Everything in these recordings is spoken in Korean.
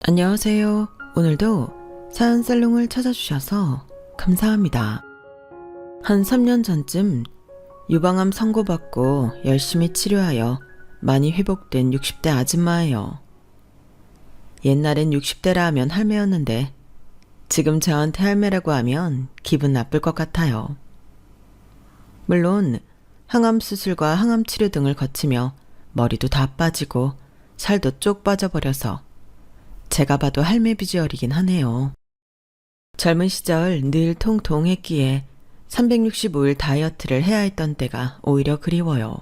안녕하세요. 오늘도 사연살롱을 찾아주셔서 감사합니다. 한 3년 전쯤 유방암 선고받고 열심히 치료하여 많이 회복된 60대 아줌마예요. 옛날엔 60대라 하면 할매였는데 지금 저한테 할매라고 하면 기분 나쁠 것 같아요. 물론 항암 수술과 항암 치료 등을 거치며 머리도 다 빠지고 살도 쪽 빠져버려서 제가 봐도 할매 비주얼이긴 하네요. 젊은 시절 늘 통통했기에 365일 다이어트를 해야 했던 때가 오히려 그리워요.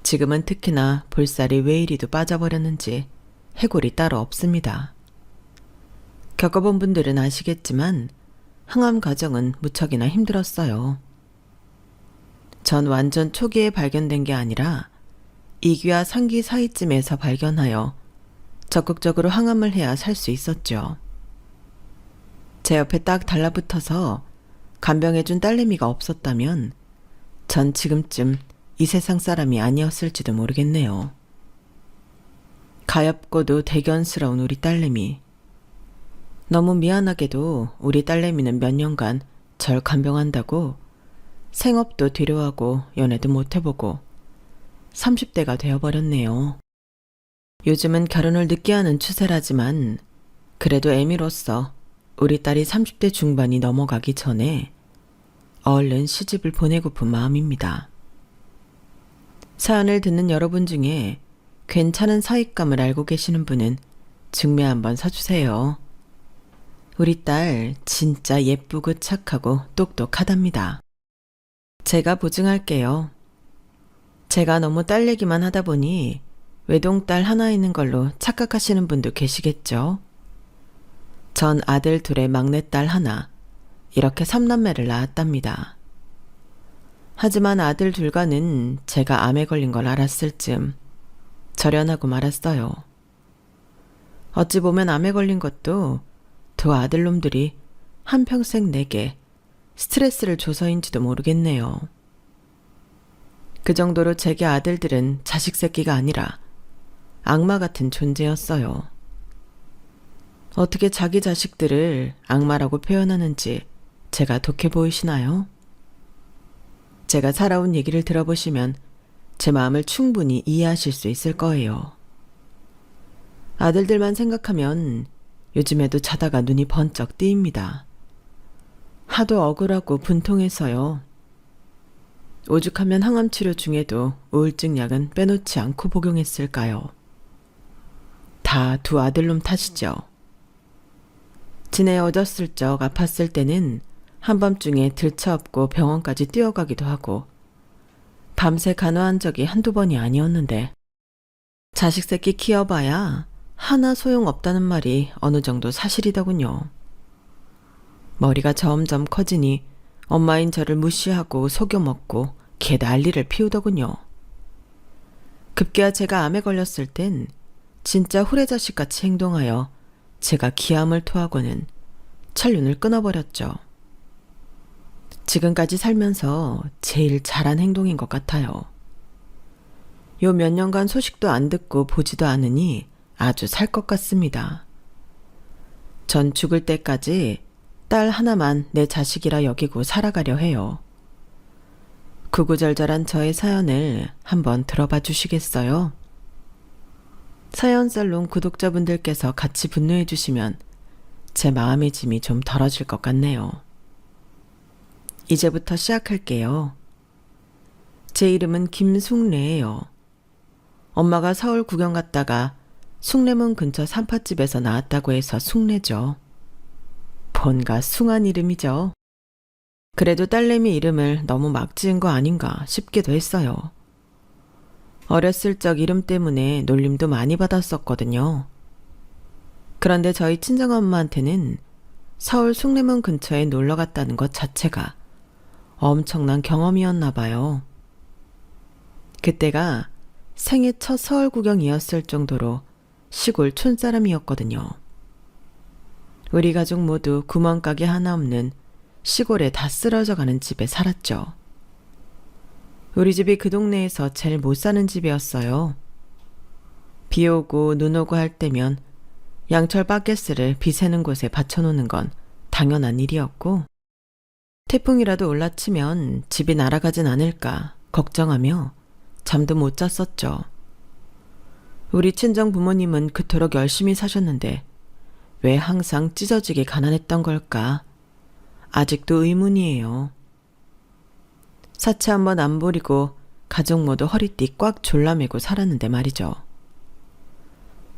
지금은 특히나 볼살이 왜 이리도 빠져버렸는지 해골이 따로 없습니다. 겪어본 분들은 아시겠지만 항암 과정은 무척이나 힘들었어요. 전 완전 초기에 발견된 게 아니라 2기와 3기 사이쯤에서 발견하여 적극적으로 항암을 해야 살 수 있었죠. 제 옆에 딱 달라붙어서 간병해준 딸내미가 없었다면 전 지금쯤 이 세상 사람이 아니었을지도 모르겠네요. 가엾고도 대견스러운 우리 딸내미. 너무 미안하게도 우리 딸내미는 몇 년간 절 간병한다고 생업도 뒤로하고 연애도 못해보고 30대가 되어버렸네요. 요즘은 결혼을 늦게 하는 추세라지만 그래도 애미로서 우리 딸이 30대 중반이 넘어가기 전에 얼른 시집을 보내고픈 마음입니다. 사연을 듣는 여러분 중에 괜찮은 사윗감을 알고 계시는 분은 중매 한번 서주세요. 우리 딸 진짜 예쁘고 착하고 똑똑하답니다. 제가 보증할게요. 제가 너무 딸 얘기만 하다 보니 외동딸 하나 있는 걸로 착각하시는 분도 계시겠죠? 전 아들 둘에 막내딸 하나, 이렇게 3남매를 낳았답니다. 하지만 아들 둘과는 제가 암에 걸린 걸 알았을 즈음 절연하고 말았어요. 어찌 보면 암에 걸린 것도 두 아들놈들이 한평생 내게 스트레스를 줘서인지도 모르겠네요. 그 정도로 제게 아들들은 자식 새끼가 아니라 악마 같은 존재였어요. 어떻게 자기 자식들을 악마라고 표현하는지 제가 독해 보이시나요? 제가 살아온 얘기를 들어보시면 제 마음을 충분히 이해하실 수 있을 거예요. 아들들만 생각하면 요즘에도 자다가 눈이 번쩍 뜨입니다. 하도 억울하고 분통해서요. 오죽하면 항암치료 중에도 우울증 약은 빼놓지 않고 복용했을까요? 다 두 아들놈 탓이죠. 지내 어졌을 적 아팠을 때는 한밤중에 들쳐업고 병원까지 뛰어가기도 하고 밤새 간호한 적이 한두 번이 아니었는데 자식 새끼 키워봐야 하나 소용없다는 말이 어느 정도 사실이더군요. 머리가 점점 커지니 엄마인 저를 무시하고 속여먹고 개 난리를 피우더군요. 급기야 제가 암에 걸렸을 땐 진짜 후레자식같이 행동하여 제가 기함을 토하고는 천륜을 끊어버렸죠. 지금까지 살면서 제일 잘한 행동인 것 같아요. 요 몇 년간 소식도 안 듣고 보지도 않으니 아주 살 것 같습니다. 전 죽을 때까지 딸 하나만 내 자식이라 여기고 살아가려 해요. 구구절절한 저의 사연을 한번 들어봐 주시겠어요? 사연살롱 구독자분들께서 같이 분노해 주시면 제 마음의 짐이 좀 덜어질 것 같네요. 이제부터 시작할게요. 제 이름은 김숙래예요. 엄마가 서울 구경 갔다가 숭례문 근처 산팥집에서 나왔다고 해서 숙래죠. 뭔가 숭한 이름이죠. 그래도 딸내미 이름을 너무 막 지은 거 아닌가 싶기도 했어요. 어렸을 적 이름 때문에 놀림도 많이 받았었거든요. 그런데 저희 친정엄마한테는 서울 숭례문 근처에 놀러 갔다는 것 자체가 엄청난 경험이었나 봐요. 그때가 생애 첫 서울 구경이었을 정도로 시골 촌사람이었거든요. 우리 가족 모두 구멍가게 하나 없는 시골에 다 쓰러져가는 집에 살았죠. 우리 집이 그 동네에서 제일 못 사는 집이었어요. 비 오고 눈 오고 할 때면 양철 바게스를 비 새는 곳에 받쳐놓는 건 당연한 일이었고, 태풍이라도 올라치면 집이 날아가진 않을까 걱정하며 잠도 못 잤었죠. 우리 친정 부모님은 그토록 열심히 사셨는데 왜 항상 찢어지게 가난했던 걸까? 아직도 의문이에요. 사채 한번 안 부리고 가족 모두 허리띠 꽉 졸라매고 살았는데 말이죠.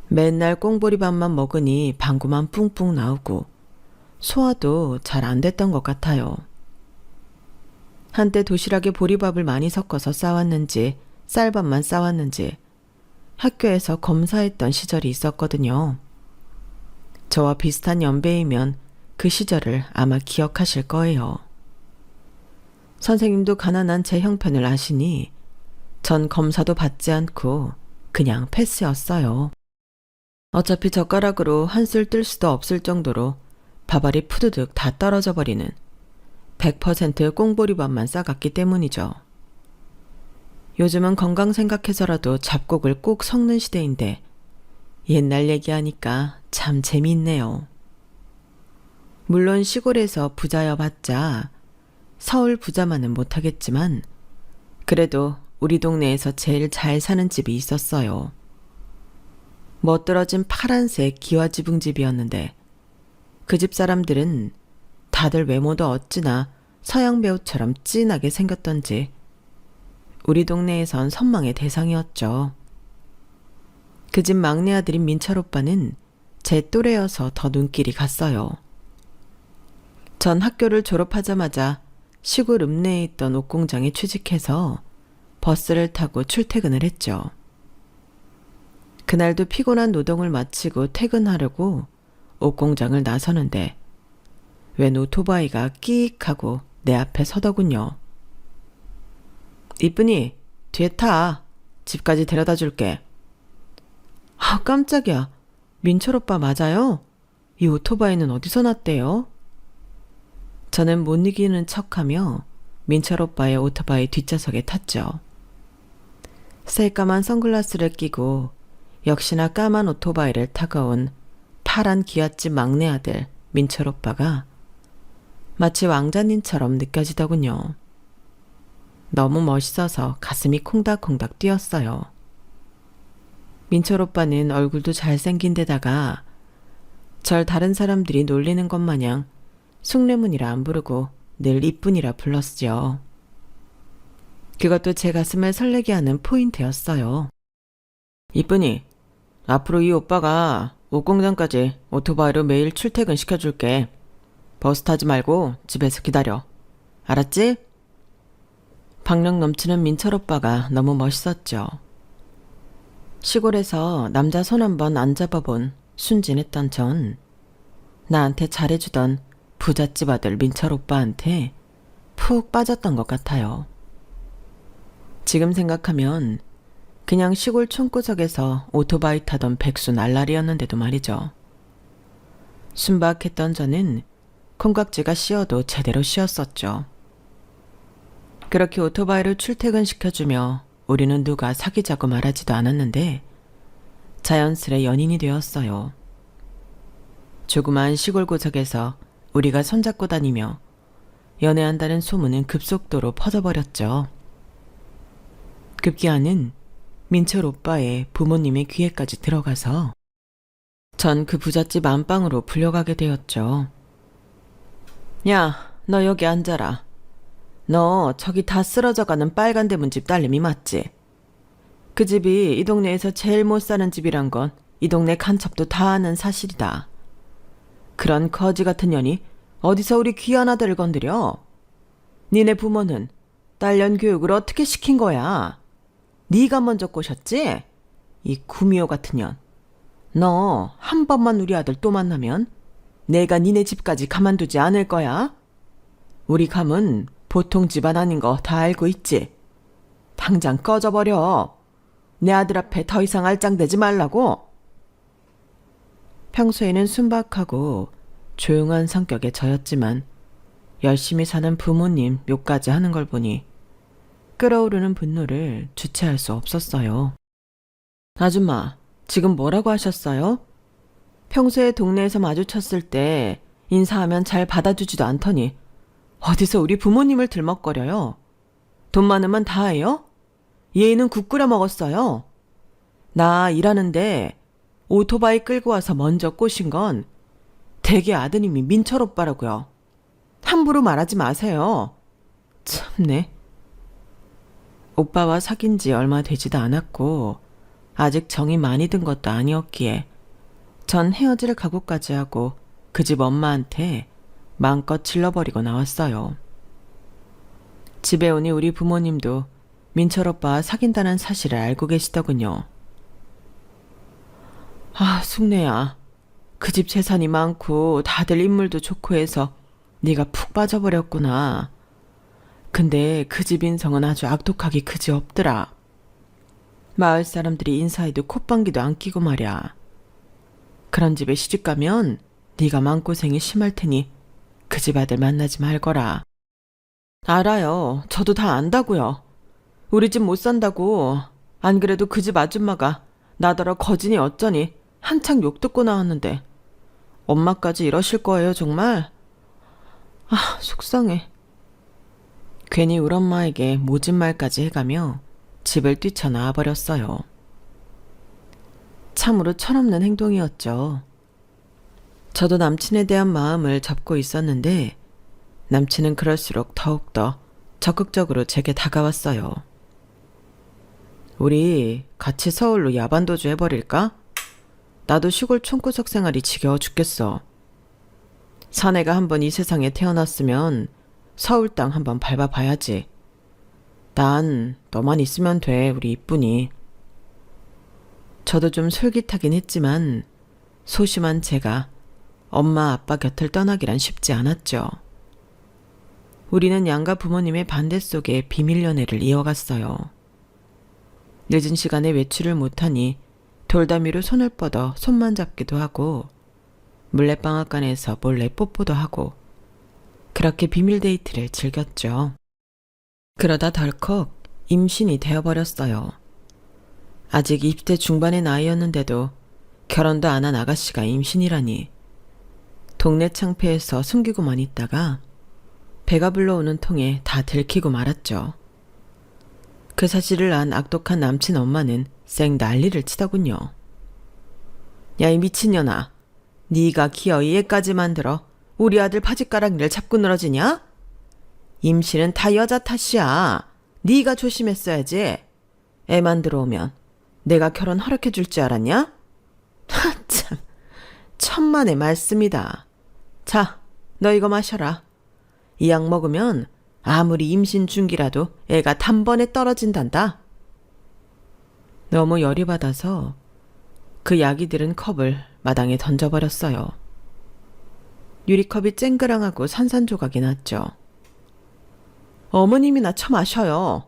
맨날 꽁보리밥만 먹으니 방구만 뿡뿡 나오고 소화도 잘 안 됐던 것 같아요. 한때 도시락에 보리밥을 많이 섞어서 싸왔는지 쌀밥만 싸왔는지 학교에서 검사했던 시절이 있었거든요. 저와 비슷한 연배이면 그 시절을 아마 기억하실 거예요. 선생님도 가난한 제 형편을 아시니 전 검사도 받지 않고 그냥 패스였어요. 어차피 젓가락으로 한술 뜰 수도 없을 정도로 밥알이 푸드득 다 떨어져 버리는 100% 꽁보리밥만 싸갔기 때문이죠. 요즘은 건강 생각해서라도 잡곡을 꼭 섞는 시대인데 옛날 얘기하니까 참 재미있네요. 물론 시골에서 부자여 봤자 서울 부자만은 못하겠지만 그래도 우리 동네에서 제일 잘 사는 집이 있었어요. 멋들어진 파란색 기와지붕집이었는데 그 집 사람들은 다들 외모도 어찌나 서양 배우처럼 진하게 생겼던지 우리 동네에선 선망의 대상이었죠. 그 집 막내 아들인 민철 오빠는 제 또래여서 더 눈길이 갔어요. 전 학교를 졸업하자마자 시골 읍내에 있던 옷공장에 취직해서 버스를 타고 출퇴근을 했죠. 그날도 피곤한 노동을 마치고 퇴근하려고 옷공장을 나서는데 웬 오토바이가 끼익 하고 내 앞에 서더군요. 이쁜이 뒤에 타. 집까지 데려다 줄게. 아, 깜짝이야. 민철 오빠 맞아요? 이 오토바이는 어디서 났대요? 저는 못 이기는 척하며 민철 오빠의 오토바이 뒷좌석에 탔죠. 새까만 선글라스를 끼고 역시나 까만 오토바이를 타고 온 파란 기아집 막내 아들 민철 오빠가 마치 왕자님처럼 느껴지더군요. 너무 멋있어서 가슴이 콩닥콩닥 뛰었어요. 민철 오빠는 얼굴도 잘생긴 데다가 절 다른 사람들이 놀리는 것 마냥 숭례문이라 안 부르고 늘 이쁜이라 불렀죠. 그것도 제 가슴을 설레게 하는 포인트였어요. 이쁜이, 앞으로 이 오빠가 옷공장까지 오토바이로 매일 출퇴근 시켜줄게. 버스 타지 말고 집에서 기다려. 알았지? 박력 넘치는 민철 오빠가 너무 멋있었죠. 시골에서 남자 손 한번 안 잡아본 순진했던 전 나한테 잘해주던 부잣집 아들 민철 오빠한테 푹 빠졌던 것 같아요. 지금 생각하면 그냥 시골 촌구석에서 오토바이 타던 백수 날라리였는데도 말이죠. 순박했던 저는 콩깍지가 씌어도 제대로 씌었었죠. 그렇게 오토바이를 출퇴근시켜주며 우리는 누가 사귀자고 말하지도 않았는데 자연스레 연인이 되었어요. 조그만 시골 구석에서 우리가 손잡고 다니며 연애한다는 소문은 급속도로 퍼져버렸죠. 급기야는 민철 오빠의 부모님의 귀에까지 들어가서 전 그 부잣집 안방으로 불려가게 되었죠. 야, 너 여기 앉아라. 너 저기 다 쓰러져가는 빨간 대문집 딸내미 맞지? 그 집이 이 동네에서 제일 못 사는 집이란 건 이 동네 간첩도 다 아는 사실이다. 그런 거지 같은 년이 어디서 우리 귀한 아들을 건드려? 니네 부모는 딸년 교육을 어떻게 시킨 거야? 네가 먼저 꼬셨지? 이 구미호 같은 년. 너 한 번만 우리 아들 또 만나면 내가 니네 집까지 가만두지 않을 거야. 우리 감은 보통 집안 아닌 거 다 알고 있지. 당장 꺼져버려. 내 아들 앞에 더 이상 알짱대지 말라고. 평소에는 순박하고 조용한 성격의 저였지만 열심히 사는 부모님 욕까지 하는 걸 보니 끓어오르는 분노를 주체할 수 없었어요. 아줌마, 지금 뭐라고 하셨어요? 평소에 동네에서 마주쳤을 때 인사하면 잘 받아주지도 않더니 어디서 우리 부모님을 들먹거려요. 돈 많으면 다 해요? 얘는 국 끓여 먹었어요. 나 일하는데 오토바이 끌고 와서 먼저 꼬신 건 대개 아드님이 민철 오빠라고요. 함부로 말하지 마세요. 참네. 오빠와 사귄 지 얼마 되지도 않았고 아직 정이 많이 든 것도 아니었기에 전 헤어질 각오까지 하고 그 집 엄마한테 마음껏 질러버리고 나왔어요. 집에 오니 우리 부모님도 민철 오빠와 사귄다는 사실을 알고 계시더군요. 아, 숙내야. 그 집 재산이 많고 다들 인물도 좋고 해서 네가 푹 빠져버렸구나. 근데 그 집 인성은 아주 악독하기 그지없더라. 마을 사람들이 인사해도 콧방귀도 안 끼고 말이야. 그런 집에 시집가면 네가 마음고생이 심할 테니 그 집 아들 만나지 말거라. 알아요. 저도 다 안다고요. 우리 집 못 산다고. 안 그래도 그 집 아줌마가 나더러 거진이 어쩌니 한창 욕 듣고 나왔는데 엄마까지 이러실 거예요 정말? 아, 속상해. 괜히 우리 엄마에게 모진 말까지 해가며 집을 뛰쳐나와 버렸어요. 참으로 철없는 행동이었죠. 저도 남친에 대한 마음을 접고 있었는데 남친은 그럴수록 더욱더 적극적으로 제게 다가왔어요. 우리 같이 서울로 야반도주 해버릴까? 나도 시골 촌구석 생활이 지겨워 죽겠어. 사내가 한번 이 세상에 태어났으면 서울 땅 한번 밟아봐야지. 난 너만 있으면 돼, 우리 이쁜이. 저도 좀 솔깃하긴 했지만 소심한 제가 엄마 아빠 곁을 떠나기란 쉽지 않았죠. 우리는 양가 부모님의 반대 속에 비밀 연애를 이어갔어요. 늦은 시간에 외출을 못하니 돌담이로 손을 뻗어 손만 잡기도 하고 물레방앗간에서 몰래 뽀뽀도 하고 그렇게 비밀 데이트를 즐겼죠. 그러다 덜컥 임신이 되어버렸어요. 아직 20대 중반의 나이였는데도 결혼도 안 한 아가씨가 임신이라니. 동네 창피해서 숨기고만 있다가 배가 불러오는 통에 다 들키고 말았죠. 그 사실을 안 악독한 남친 엄마는 쌩 난리를 치더군요. 야, 이 미친년아. 네가 기어이 애까지 만들어 우리 아들 바짓가랑이를 잡고 늘어지냐? 임신은 다 여자 탓이야. 네가 조심했어야지. 애만 들어오면 내가 결혼 허락해 줄 줄 알았냐? 참, 천만의 말씀이다. 자, 너 이거 마셔라. 이 약 먹으면 아무리 임신 중기라도 애가 단번에 떨어진단다. 너무 열이 받아서 그 약이 들은 컵을 마당에 던져버렸어요. 유리컵이 쨍그랑하고 산산조각이 났죠. 어머님이나 처마셔요.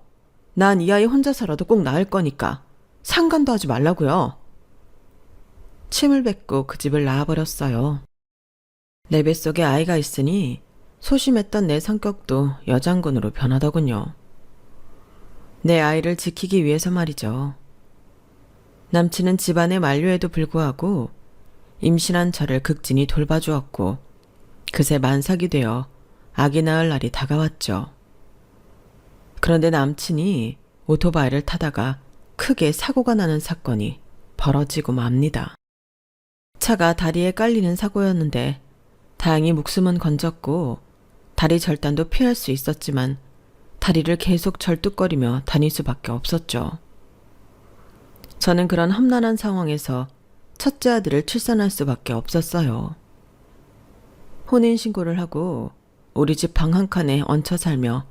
난 이 아이 혼자 살아도 꼭 낳을 거니까 상관도 하지 말라고요. 침을 뱉고 그 집을 나와버렸어요. 내 뱃속에 아이가 있으니 소심했던 내 성격도 여장군으로 변하더군요. 내 아이를 지키기 위해서 말이죠. 남친은 집안의 만류에도 불구하고 임신한 저를 극진히 돌봐주었고 그새 만삭이 되어 아기 낳을 날이 다가왔죠. 그런데 남친이 오토바이를 타다가 크게 사고가 나는 사건이 벌어지고 맙니다. 차가 다리에 깔리는 사고였는데 다행히 목숨은 건졌고 다리 절단도 피할 수 있었지만 다리를 계속 절뚝거리며 다닐 수밖에 없었죠. 저는 그런 험난한 상황에서 첫째 아들을 출산할 수밖에 없었어요. 혼인신고를 하고 우리 집 방 한 칸에 얹혀 살며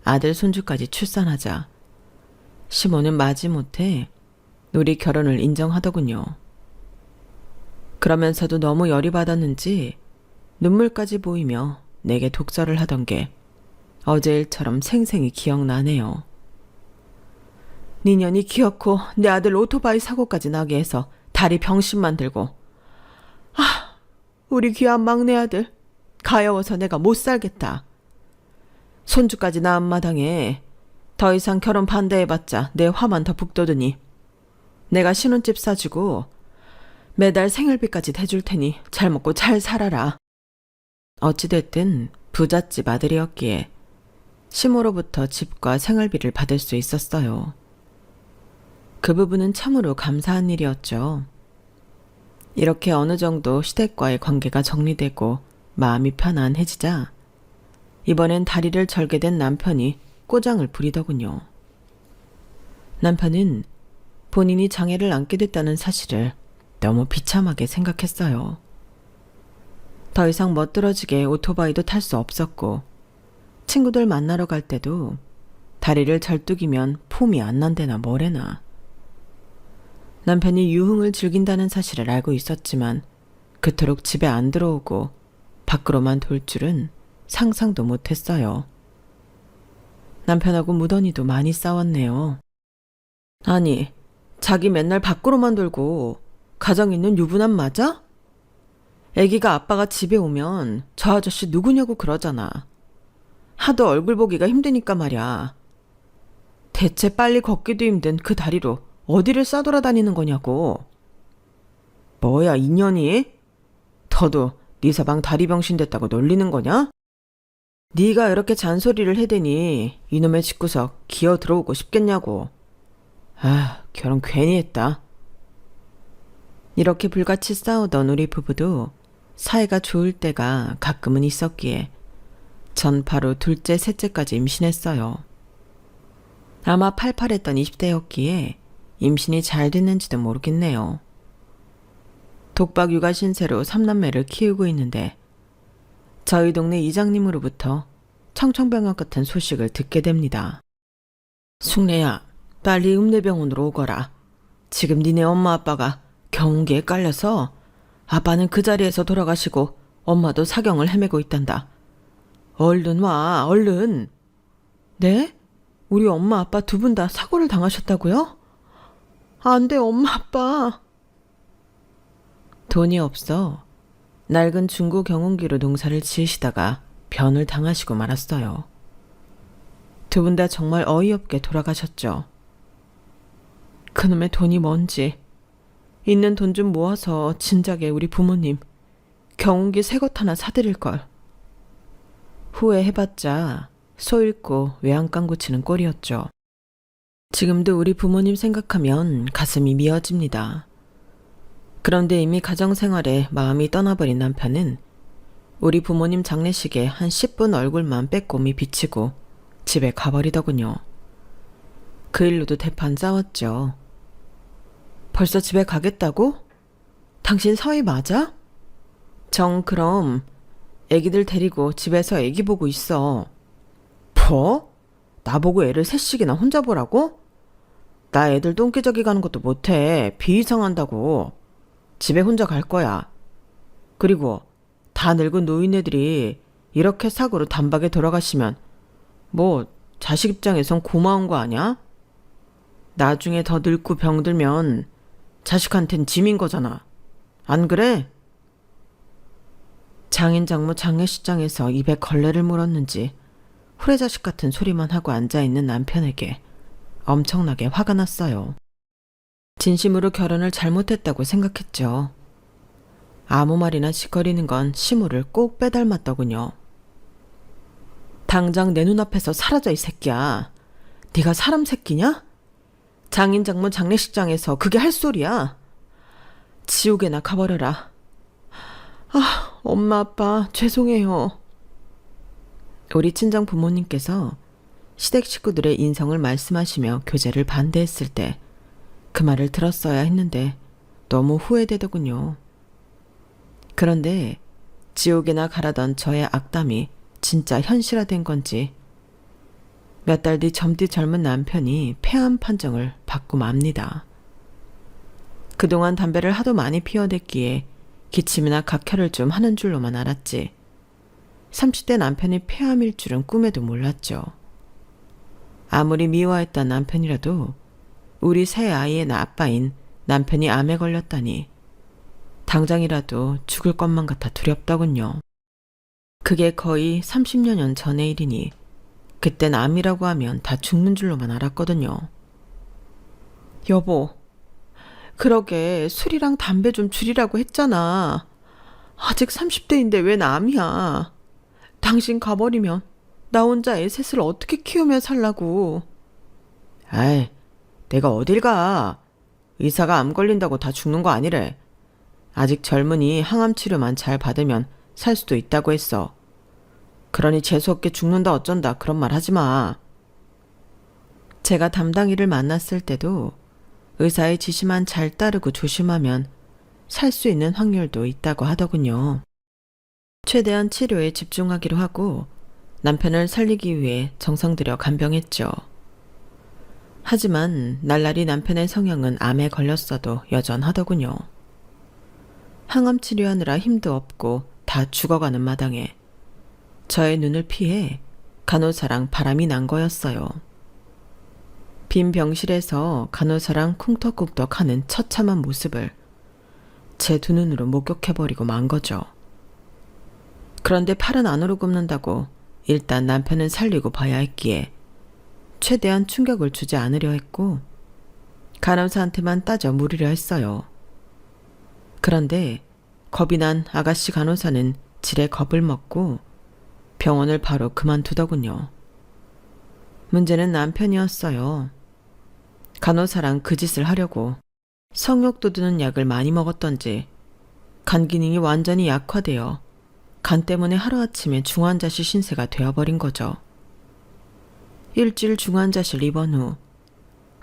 아들 손주까지 출산하자 시모는 마지못해 우리 결혼을 인정하더군요. 그러면서도 너무 열이 받았는지 눈물까지 보이며 내게 독설을 하던 게 어제 일처럼 생생히 기억나네요. 니년이 기어코 내 아들 오토바이 사고까지 나게 해서 다리 병신만 들고 우리 귀한 막내 아들 가여워서 내가 못 살겠다. 손주까지 낳은 마당에 더 이상 결혼 반대해봤자 내 화만 더 북돋으니 내가 신혼집 사주고 매달 생활비까지 대줄 테니 잘 먹고 잘 살아라. 어찌됐든 부잣집 아들이었기에 시모로부터 집과 생활비를 받을 수 있었어요. 그 부분은 참으로 감사한 일이었죠. 이렇게 어느 정도 시댁과의 관계가 정리되고 마음이 편안해지자 이번엔 다리를 절게 된 남편이 꼬장을 부리더군요. 남편은 본인이 장애를 안게 됐다는 사실을 너무 비참하게 생각했어요. 더 이상 멋들어지게 오토바이도 탈 수 없었고 친구들 만나러 갈 때도 다리를 절뚝이면 폼이 안 난대나 뭐래나. 남편이 유흥을 즐긴다는 사실을 알고 있었지만 그토록 집에 안 들어오고 밖으로만 돌 줄은 상상도 못했어요. 남편하고 무던히도 많이 싸웠네요. 아니, 자기 맨날 밖으로만 돌고 가정 있는 유부남 맞아? 애기가 아빠가 집에 오면 저 아저씨 누구냐고 그러잖아. 하도 얼굴 보기가 힘드니까 말이야. 대체 빨리 걷기도 힘든 그 다리로 어디를 싸돌아다니는 거냐고. 뭐야 인연이? 너도 네 서방 다리병신 됐다고 놀리는 거냐? 네가 이렇게 잔소리를 해대니 이놈의 집구석 기어 들어오고 싶겠냐고. 아, 결혼 괜히 했다. 이렇게 불같이 싸우던 우리 부부도 사이가 좋을 때가 가끔은 있었기에 전 바로 둘째, 셋째까지 임신했어요. 아마 팔팔했던 20대였기에 임신이 잘 됐는지도 모르겠네요. 독박 육아 신세로 3남매를 키우고 있는데 저희 동네 이장님으로부터 청천벽력 같은 소식을 듣게 됩니다. 숙래야, 빨리 읍내병원으로 오거라. 지금 니네 엄마 아빠가 경운기에 깔려서 아빠는 그 자리에서 돌아가시고 엄마도 사경을 헤매고 있단다. 얼른 와, 얼른. 네? 우리 엄마 아빠 두 분 다 사고를 당하셨다고요? 안 돼, 엄마 아빠. 돈이 없어 낡은 중고 경운기로 농사를 지으시다가 변을 당하시고 말았어요. 두 분 다 정말 어이없게 돌아가셨죠. 그놈의 돈이 뭔지 있는 돈 좀 모아서 진작에 우리 부모님 경운기 새 것 하나 사드릴걸. 후회해봤자 소 잃고 외양간 고치는 꼴이었죠. 지금도 우리 부모님 생각하면 가슴이 미어집니다. 그런데 이미 가정생활에 마음이 떠나버린 남편은 우리 부모님 장례식에 한 10분 얼굴만 빼꼼히 비치고 집에 가버리더군요. 그 일로도 대판 싸웠죠. 벌써 집에 가겠다고? 당신 서희 맞아? 정 그럼 애기들 데리고 집에서 애기 보고 있어. 뭐? 나보고 애를 셋씩이나 혼자 보라고? 나 애들 똥기저귀 가는 것도 못해. 비이상한다고. 집에 혼자 갈 거야. 그리고 다 늙은 노인네들이 이렇게 사고로 단박에 돌아가시면 뭐 자식 입장에선 고마운 거 아냐? 나중에 더 늙고 병들면 자식한텐 짐인 거잖아. 안 그래? 장인 장모 장례식장에서 입에 걸레를 물었는지 후레자식 같은 소리만 하고 앉아있는 남편에게 엄청나게 화가 났어요. 진심으로 결혼을 잘못했다고 생각했죠. 아무 말이나 짓거리는 건 시무를 꼭 빼닮았더군요. 당장 내 눈앞에서 사라져 이 새끼야. 네가 사람 새끼냐? 장인 장모 장례식장에서 그게 할 소리야. 지옥에나 가버려라. 아, 엄마 아빠 죄송해요. 우리 친정 부모님께서 시댁 식구들의 인성을 말씀하시며 교제를 반대했을 때 그 말을 들었어야 했는데 너무 후회되더군요. 그런데 지옥에나 가라던 저의 악담이 진짜 현실화된 건지 몇 달 뒤 젊디 젊은 남편이 폐암 판정을 받고 맙니다. 그동안 담배를 하도 많이 피워댔기에 기침이나 각혈을 좀 하는 줄로만 알았지 30대 남편이 폐암일 줄은 꿈에도 몰랐죠. 아무리 미워했던 남편이라도 우리 새 아이의 아빠인 남편이 암에 걸렸다니 당장이라도 죽을 것만 같아 두렵더군요. 그게 거의 30여 년 전의 일이니 그땐 암이라고 하면 다 죽는 줄로만 알았거든요. 여보, 그러게 술이랑 담배 좀 줄이라고 했잖아. 아직 30대인데 왜 남이야. 당신 가버리면 나 혼자 애 셋을 어떻게 키우며 살라고. 아이, 내가 어딜 가. 의사가 암 걸린다고 다 죽는 거 아니래. 아직 젊으니 항암 치료만 잘 받으면 살 수도 있다고 했어. 그러니 재수없게 죽는다 어쩐다 그런 말 하지 마. 제가 담당이를 만났을 때도 의사의 지시만 잘 따르고 조심하면 살 수 있는 확률도 있다고 하더군요. 최대한 치료에 집중하기로 하고 남편을 살리기 위해 정성 들여 간병했죠. 하지만 날라리 남편의 성형은 암에 걸렸어도 여전하더군요. 항암 치료하느라 힘도 없고 다 죽어가는 마당에 저의 눈을 피해 간호사랑 바람이 난 거였어요. 빈 병실에서 간호사랑 쿵떡쿵떡 하는 처참한 모습을 제 두 눈으로 목격해버리고 만 거죠. 그런데 팔은 안으로 굽는다고 일단 남편은 살리고 봐야 했기에 최대한 충격을 주지 않으려 했고 간호사한테만 따져 물으려 했어요. 그런데 겁이 난 아가씨 간호사는 지레 겁을 먹고 병원을 바로 그만두더군요. 문제는 남편이었어요. 간호사랑 그 짓을 하려고 성욕 돋우는 약을 많이 먹었던지 간 기능이 완전히 약화되어 간 때문에 하루아침에 중환자실 신세가 되어버린 거죠. 일주일 중환자실 입원 후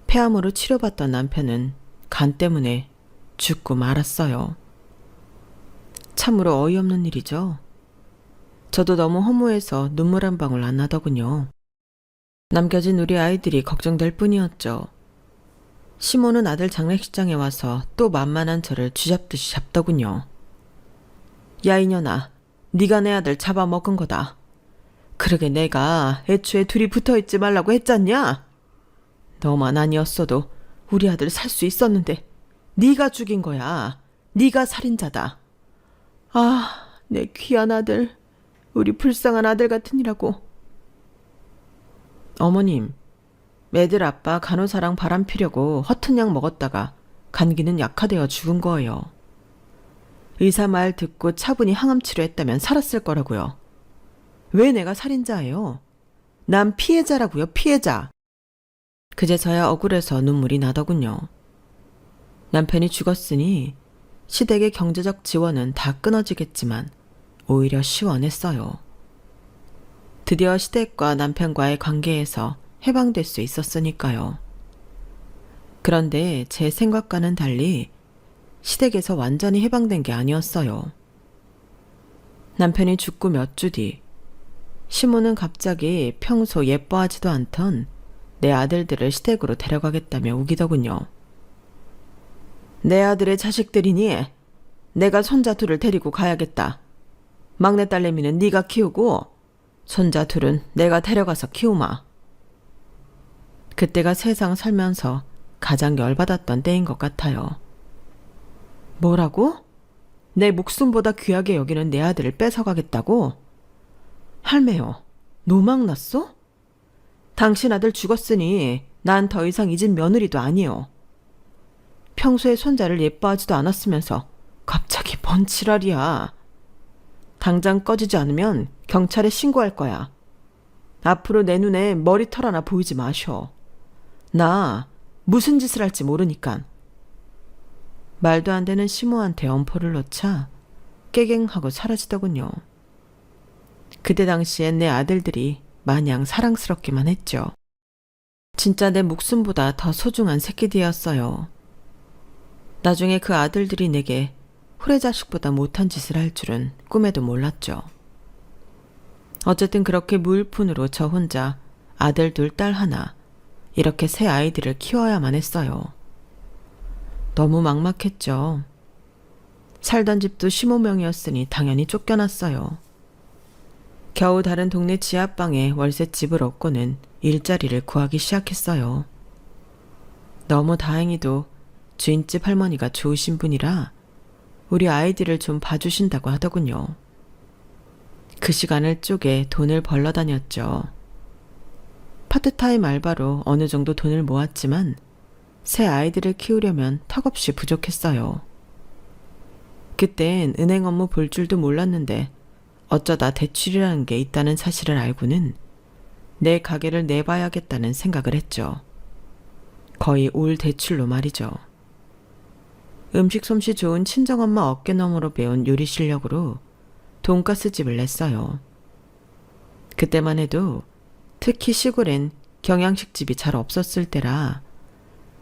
폐암으로 치료받던 남편은 간 때문에 죽고 말았어요. 참으로 어이없는 일이죠. 저도 너무 허무해서 눈물 한 방울 안 나더군요. 남겨진 우리 아이들이 걱정될 뿐이었죠. 시모는 아들 장례식장에 와서 또 만만한 저를 쥐잡듯이 잡더군요. 야 이년아, 네가 내 아들 잡아먹은 거다. 그러게 내가 애초에 둘이 붙어있지 말라고 했잖냐? 너만 아니었어도 우리 아들 살 수 있었는데 네가 죽인 거야. 네가 살인자다. 아, 내 귀한 아들. 우리 불쌍한 아들 같으니라고. 어머님, 애들 아빠 간호사랑 바람 피려고 허튼 약 먹었다가 간기는 약화되어 죽은 거예요. 의사 말 듣고 차분히 항암 치료했다면 살았을 거라고요. 왜 내가 살인자예요? 난 피해자라고요, 피해자. 그제서야 억울해서 눈물이 나더군요. 남편이 죽었으니 시댁의 경제적 지원은 다 끊어지겠지만 오히려 시원했어요. 드디어 시댁과 남편과의 관계에서 해방될 수 있었으니까요. 그런데 제 생각과는 달리 시댁에서 완전히 해방된 게 아니었어요. 남편이 죽고 몇 주 뒤, 시모는 갑자기 평소 예뻐하지도 않던 내 아들들을 시댁으로 데려가겠다며 우기더군요. 내 아들의 자식들이니 내가 손자 둘을 데리고 가야겠다. 막내 딸내미는 네가 키우고 손자 둘은 내가 데려가서 키우마. 그때가 세상 살면서 가장 열받았던 때인 것 같아요. 뭐라고? 내 목숨보다 귀하게 여기는 내 아들을 뺏어가겠다고? 할매요, 노망났어? 당신 아들 죽었으니 난 더 이상 이 집 며느리도 아니요. 평소에 손자를 예뻐하지도 않았으면서 갑자기 뭔 지랄이야. 당장 꺼지지 않으면 경찰에 신고할 거야. 앞으로 내 눈에 머리털 하나 보이지 마셔. 나 무슨 짓을 할지 모르니깐. 말도 안 되는 시모한테 엄포를 놓자 깨갱하고 사라지더군요. 그때 당시엔 내 아들들이 마냥 사랑스럽기만 했죠. 진짜 내 목숨보다 더 소중한 새끼들이었어요. 나중에 그 아들들이 내게 후레자식보다 못한 짓을 할 줄은 꿈에도 몰랐죠. 어쨌든 그렇게 무일푼으로 저 혼자 아들 둘, 딸 하나 이렇게 세 아이들을 키워야만 했어요. 너무 막막했죠. 살던 집도 시모명이었으니 당연히 쫓겨났어요. 겨우 다른 동네 지하방에 월세집을 얻고는 일자리를 구하기 시작했어요. 너무 다행히도 주인집 할머니가 좋으신 분이라 우리 아이들을 좀 봐주신다고 하더군요. 그 시간을 쪼개 돈을 벌러 다녔죠. 파트타임 알바로 어느 정도 돈을 모았지만 새 아이들을 키우려면 턱없이 부족했어요. 그땐 은행 업무 볼 줄도 몰랐는데 어쩌다 대출이라는 게 있다는 사실을 알고는 내 가게를 내봐야겠다는 생각을 했죠. 거의 올 대출로 말이죠. 음식 솜씨 좋은 친정엄마 어깨너머로 배운 요리 실력으로 돈가스 집을 냈어요. 그때만 해도 특히 시골엔 경양식집이 잘 없었을 때라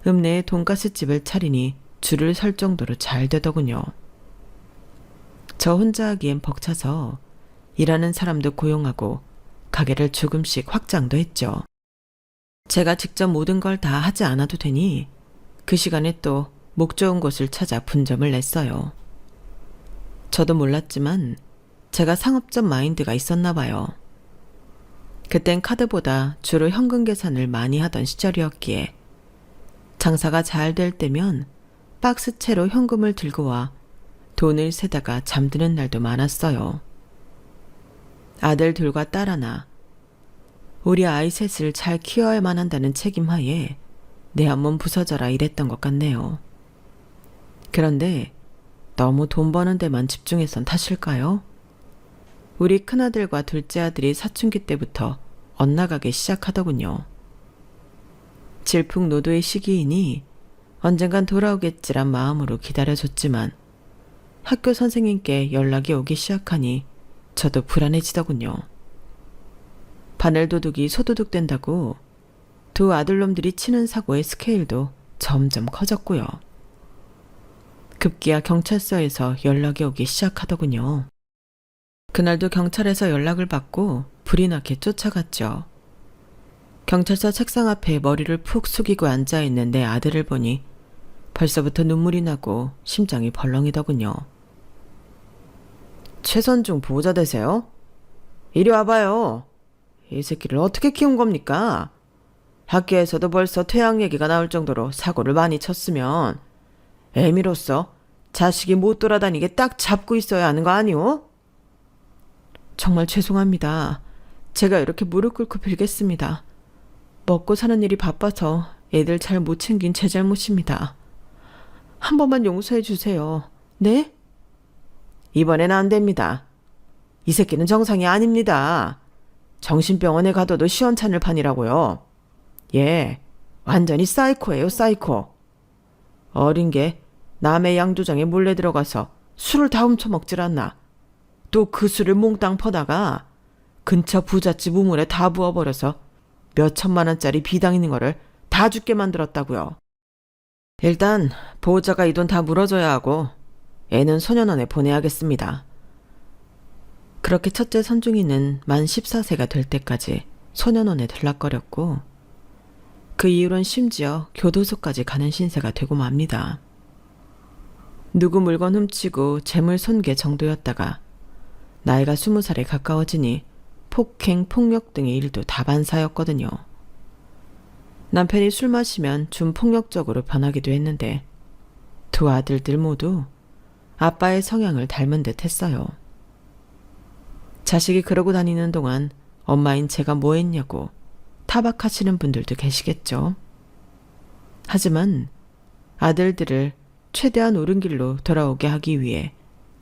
읍내에 돈가스 집을 차리니 줄을 설 정도로 잘 되더군요. 저 혼자 하기엔 벅차서 일하는 사람도 고용하고 가게를 조금씩 확장도 했죠. 제가 직접 모든 걸 다 하지 않아도 되니 그 시간에 또 목 좋은 곳을 찾아 분점을 냈어요. 저도 몰랐지만 제가 상업적 마인드가 있었나 봐요. 그땐 카드보다 주로 현금 계산을 많이 하던 시절이었기에 장사가 잘 될 때면 박스채로 현금을 들고 와 돈을 세다가 잠드는 날도 많았어요. 아들 둘과 딸 하나, 우리 아이 셋을 잘 키워야만 한다는 책임하에 내 한 몸 부서져라 이랬던 것 같네요. 그런데 너무 돈 버는 데만 집중해선 탓일까요? 우리 큰아들과 둘째 아들이 사춘기 때부터 엇나가기 시작하더군요. 질풍노도의 시기이니 언젠간 돌아오겠지란 마음으로 기다려줬지만 학교 선생님께 연락이 오기 시작하니 저도 불안해지더군요. 바늘도둑이 소도둑 된다고 두 아들놈들이 치는 사고의 스케일도 점점 커졌고요. 급기야 경찰서에서 연락이 오기 시작하더군요. 그날도 경찰에서 연락을 받고 불이 나게 쫓아갔죠. 경찰서 책상 앞에 머리를 푹 숙이고 앉아있는 내 아들을 보니 벌써부터 눈물이 나고 심장이 벌렁이더군요. 최선중 보호자 되세요? 이리 와봐요. 이 새끼를 어떻게 키운 겁니까? 학교에서도 벌써 퇴학 얘기가 나올 정도로 사고를 많이 쳤으면 애미로서 자식이 못 돌아다니게 딱 잡고 있어야 하는 거 아니오? 정말 죄송합니다. 제가 이렇게 무릎 꿇고 빌겠습니다. 먹고 사는 일이 바빠서 애들 잘 못 챙긴 제 잘못입니다. 한 번만 용서해 주세요. 네? 이번엔 안 됩니다. 이 새끼는 정상이 아닙니다. 정신병원에 가둬도 시원찮을 판이라고요. 예, 완전히 사이코예요, 사이코. 어린 게 남의 양조장에 몰래 들어가서 술을 다 훔쳐먹질 않나. 또 그 술을 몽땅 퍼다가 근처 부잣집 우물에 다 부어버려서 몇 천만 원짜리 비당 있는 거를 다 죽게 만들었다고요. 일단 보호자가 이 돈 다 물어줘야 하고 애는 소년원에 보내야겠습니다. 그렇게 첫째 선중이는 만 14세가 될 때까지 소년원에 들락거렸고 그 이후론 심지어 교도소까지 가는 신세가 되고 맙니다. 누구 물건 훔치고 재물 손괴 정도였다가 나이가 20살에 가까워지니 폭행, 폭력 등의 일도 다반사였거든요. 남편이 술 마시면 좀 폭력적으로 변하기도 했는데 두 아들들 모두 아빠의 성향을 닮은 듯 했어요. 자식이 그러고 다니는 동안 엄마인 제가 뭐 했냐고 타박하시는 분들도 계시겠죠. 하지만 아들들을 최대한 옳은 길로 돌아오게 하기 위해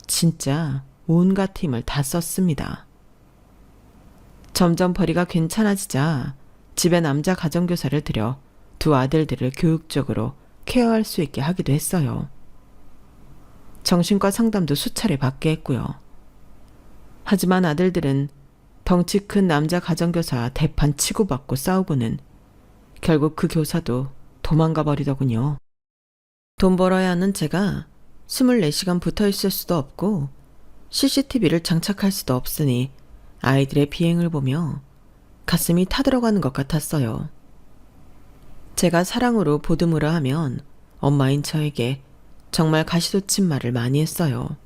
진짜 온갖 힘을 다 썼습니다. 점점 벌이가 괜찮아지자 집에 남자 가정교사를 들여 두 아들들을 교육적으로 케어할 수 있게 하기도 했어요. 정신과 상담도 수차례 받게 했고요. 하지만 아들들은 덩치 큰 남자 가정교사와 대판 치고받고 싸우고는 결국 그 교사도 도망가 버리더군요. 돈 벌어야 하는 제가 24시간 붙어 있을 수도 없고 CCTV를 장착할 수도 없으니 아이들의 비행을 보며 가슴이 타들어가는 것 같았어요. 제가 사랑으로 보듬으려 하면 엄마인 저에게 정말 가시돋친 말을 많이 했어요.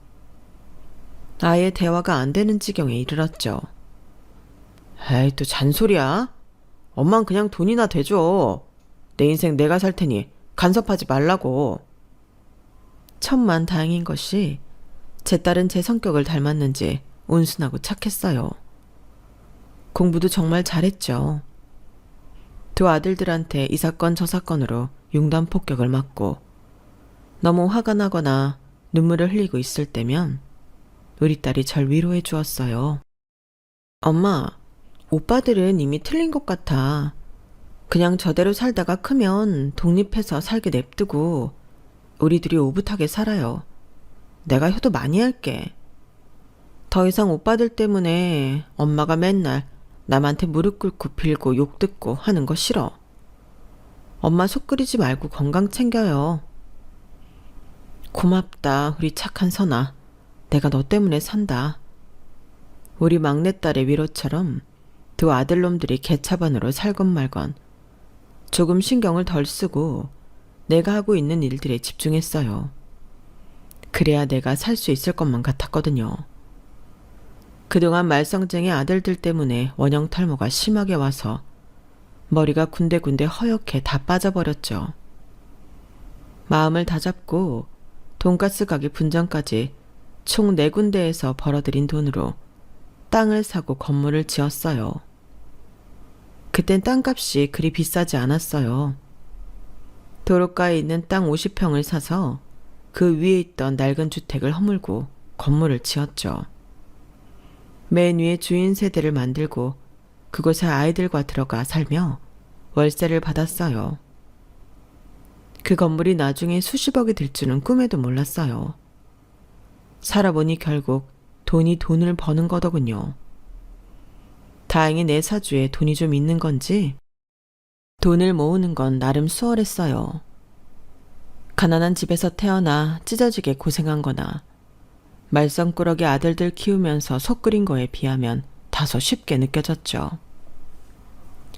아예 대화가 안 되는 지경에 이르렀죠. 에이, 또 잔소리야? 엄만 그냥 돈이나 대줘. 내 인생 내가 살 테니 간섭하지 말라고. 천만 다행인 것이 제 딸은 제 성격을 닮았는지 온순하고 착했어요. 공부도 정말 잘했죠. 두 아들들한테 이 사건 저 사건으로 융단 폭격을 맞고 너무 화가 나거나 눈물을 흘리고 있을 때면 우리 딸이 절 위로해 주었어요. 엄마, 오빠들은 이미 틀린 것 같아. 그냥 저대로 살다가 크면 독립해서 살게 냅두고 우리들이 오붓하게 살아요. 내가 효도 많이 할게. 더 이상 오빠들 때문에 엄마가 맨날 남한테 무릎 꿇고 빌고 욕 듣고 하는 거 싫어. 엄마 속 끓이지 말고 건강 챙겨요. 고맙다, 우리 착한 선아. 내가 너 때문에 산다. 우리 막내딸의 위로처럼 두 아들놈들이 개차반으로 살건 말건 조금 신경을 덜 쓰고 내가 하고 있는 일들에 집중했어요. 그래야 내가 살 수 있을 것만 같았거든요. 그동안 말썽쟁이 아들들 때문에 원형 탈모가 심하게 와서 머리가 군데군데 허옇게 다 빠져버렸죠. 마음을 다잡고 돈가스 가게 분장까지 총 4군데에서 벌어들인 돈으로 땅을 사고 건물을 지었어요. 그땐 땅값이 그리 비싸지 않았어요. 도로가에 있는 땅 50평을 사서 그 위에 있던 낡은 주택을 허물고 건물을 지었죠. 맨 위에 주인 세대를 만들고 그곳에 아이들과 들어가 살며 월세를 받았어요. 그 건물이 나중에 수십억이 될 줄은 꿈에도 몰랐어요. 살아보니 결국 돈이 돈을 버는 거더군요. 다행히 내 사주에 돈이 좀 있는 건지 돈을 모으는 건 나름 수월했어요. 가난한 집에서 태어나 찢어지게 고생한 거나 말썽꾸러기 아들들 키우면서 속 끓인 거에 비하면 다소 쉽게 느껴졌죠.